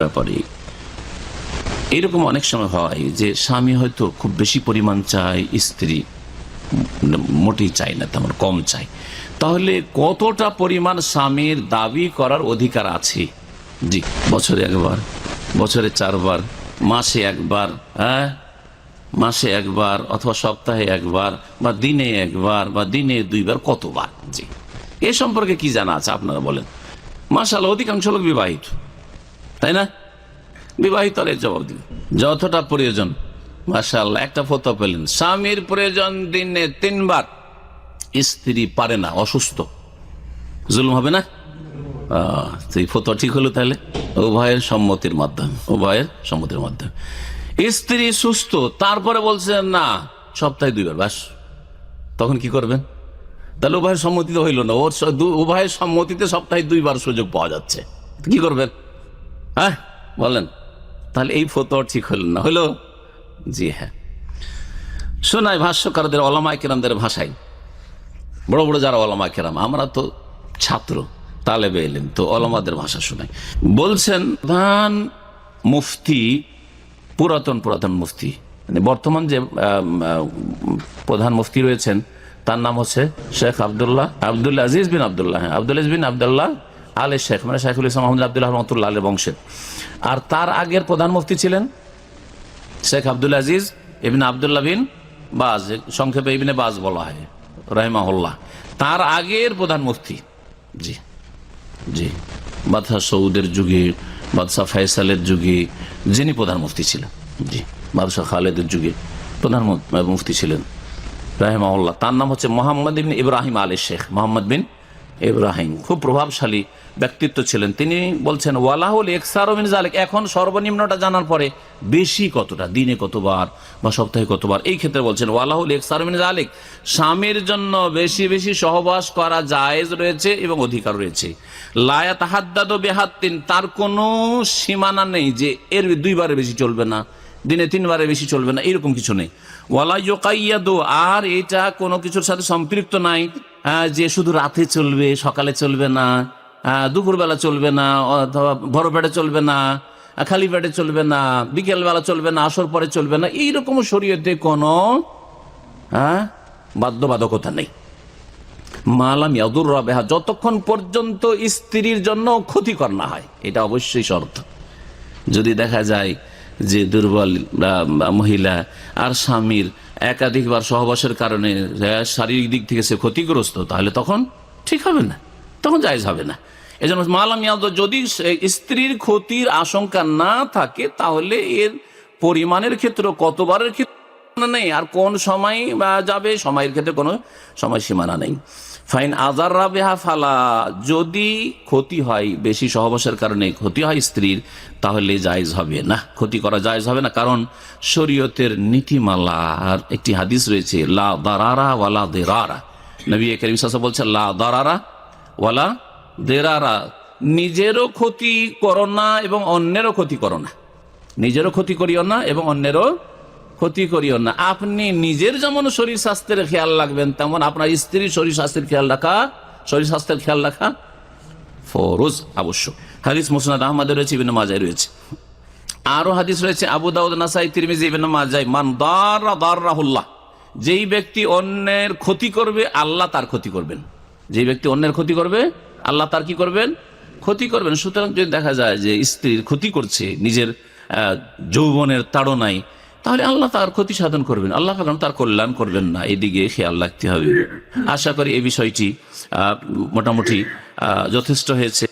ব্যাপারে এরকম অনেক সময় হয় যে স্বামী হয়তো খুব বেশি পরিমাণ চায়, স্ত্রী মোটেই চায় না, তেমন কম চায়। তাহলে কতটা পরিমাণ স্বামীর দাবি করার অধিকার আছে? জি, বছরে একবার, বছরে 4 বার, মাসে একবার, হ্যাঁ মাসে একবার অথবা সপ্তাহে একবার বা দিনে একবার বা দিনে 2 বার, কতবার? জি, এ সম্পর্কে কি জানা আছে আপনারা বলেন? মাশাআল্লাহ অধিকাংশ লোক বিবাহিত, তাই না? বিবাহিত জবাব দিন যতটা প্রয়োজন। মাশাআল্লাহ একটা ফতোয়া পেলেন, স্বামীর প্রয়োজন দিনে 3 বার, স্ত্রী পারে না, অসুস্থ, জুলুম হবে না? সেই ফতোয়া ঠিক হলো তাহলে উভয়ের সম্মতির মাধ্যমে, উভয়ের সম্মতির মাধ্যমে। স্ত্রী সুস্থ, তারপরে বলছেন না সপ্তাহে 2 বার, বাস, তখন কি করবেন? তাহলে উভয়ের সম্মতিতে হইল না, ওর উভয়ের সম্মতিতে সপ্তাহে 2 বার সুযোগ পাওয়া যাচ্ছে, কি করবেন? হ্যাঁ বলেন, তাহলে এই ফতোয়া ঠিক হল না, হলো? জি হ্যাঁ, শোনাই ভাষ্যকারদের, ওলামায়ে কেরামদের ভাষায়, বড় বড় যারা ওলামায়ে কেরাম, আমরা তো ছাত্র, তালেবে ইলম, তো ওলামাদের ভাষা শোনাই। বলছেন প্রধান মুফতি, পুরাতন মুফতি, মানে বর্তমান যে প্রধান মুফতি রয়েছেন তার নাম হচ্ছে শেখ আব্দুল আজিজ বিন আব্দুল্লাহ, আব্দুল্লাহ আলে শেখ, মানে শেখুল ইসলাম আহমদ আব্দুল্লাহ রহমতুল্লাহ আলের বংশের। আর তার আগের প্রধান মুফতি ছিলেন শেখ আব্দুল আজিজ ইবনে আব্দুল্লাহ বিন বাজ, সংক্ষেপে ইবনে বাজ বলা হয় রাহিমাহুল্লাহ, তার আগের প্রধান মুফতি। জি জি, বাদশাহ সৌদের যুগে, বাদশাহ ফয়সালের যুগে যিনি প্রধান মুফতি ছিলেন, জি, বাদশাহ খালেদের যুগে প্রধান মুফতি ছিলেন রাহিমাহুল্লাহ। তার নাম হচ্ছে মোহাম্মদ বিন ইব্রাহিম আলী শেখ, মোহাম্মদ বিন ইব্রাহিম, খুব প্রভাবশালী ব্যক্তিত্ব ছিলেন। তিনি বলছেন ওয়ালাহুল ইকসারু মিন যালিক, এখন সর্বনিম্নটা জানার পরে বেশি কতটা, দিনে কতবার বা সপ্তাহে কতবার, এই ক্ষেত্রে বলছেন ওয়ালাহুল ইকসারু মিন যালিক, স্বামীর জন্য বেশি বেশি সহবাস করা জায়েজ রয়েছে এবং অধিকার রয়েছে। লা ইয়াতাহাদ্দাদু বিহাত্তিন, তার কোনো সীমানা নেই যে এর 2 বারের বেশি চলবে না, দিনে 3 বারের বেশি চলবে না, এরকম কিছু নেই। ওয়ালা ইউকাইয়াদু, আর এটা কোনো কিছুর সাথে সম্পৃক্ত নাই যে শুধু রাতে চলবে, সকালে চলবে না, দুপুরবেলা চলবে না, অথবা ভর পেটে চলবে না, খালি পেটে চলবে না, বিকেলবেলা চলবে না, আসর পরে চলবে না, এইরকম শরীয়তে কোনো বাধ্যবাধকতা নেই। মালাম ইয়াদুররা বিহা, যতক্ষণ পর্যন্ত স্ত্রীর জন্য ক্ষতিকর না হয়, এটা অবশ্যই শর্ত। যদি দেখা যায় যে দুর্বল মহিলা আর স্বামীর একাধিকবার সহবাসের কারণে শারীরিক দিক থেকে সে ক্ষতিগ্রস্ত, তাহলে তখন ঠিক হবে না, তখন জায়েজ হবে না। এই জন্য মালাম ইয়াদ, যদি স্ত্রীর ক্ষতির আশঙ্কা না থাকে তাহলে এর পরিমাণের ক্ষেত্রে, কতবারের ক্ষেত্রে নেই, আর কোন সময় যাবে, সময়ের ক্ষেত্রে কোনো সময় সীমানা নেই। ফাইন আযাররা বিহা ফালা, যদি ক্ষতি হয়, বেশি সহবাসের কারণে ক্ষতি হয় স্ত্রীর, তাহলে জায়েজ হবে না, ক্ষতি করা জায়েজ হবে না। কারণ শরীয়তের নীতিমালার একটি হাদিস রয়েছে, লা দারারা ওয়ালা দিরারা, নবী কারীম সাল্লাল্লাহু আলাইহি ওয়াসাল্লাম বলছেন লা দারারা ওয়ালা দিরারা, নিজেরও ক্ষতি করো না এবং অন্যেরও ক্ষতি করো না, নিজেরও ক্ষতি করিও না এবং অন্যেরও ক্ষতি করিও না। আপনি নিজের যেমন শরীর স্বাস্থ্যের খেয়াল রাখবেন, তেমন আপনার স্ত্রীর শরীর স্বাস্থ্যের খেয়াল রাখা ফরজ, আবশ্যক। হাদিস মুসনাদ আহমদে রয়েছে, ইবনে মাজায় রয়েছে, আরো হাদিস রয়েছে আবু দাউদ, নাসাই, তিরমিজি, ইবনে মাজায়। মান দারাহুল্লাহ, যেই ব্যক্তি অন্যের ক্ষতি করবে আল্লাহ তার ক্ষতি করবেন, যেই ব্যক্তি অন্যের ক্ষতি করবে আল্লাহ তার কি করবেন? ক্ষতি করবেন। সুতরাং যদি দেখা যায় যে স্ত্রীর ক্ষতি করছে নিজের যৌবনের তাড়নায়, তাহলে আল্লাহ তার ক্ষতি সাধন করবেন, আল্লাহ তার কল্যাণ করবেন না, এদিকে খেয়াল রাখতে হবে। আশা করি এই বিষয়টি মোটামুটি যথেষ্ট হয়েছে।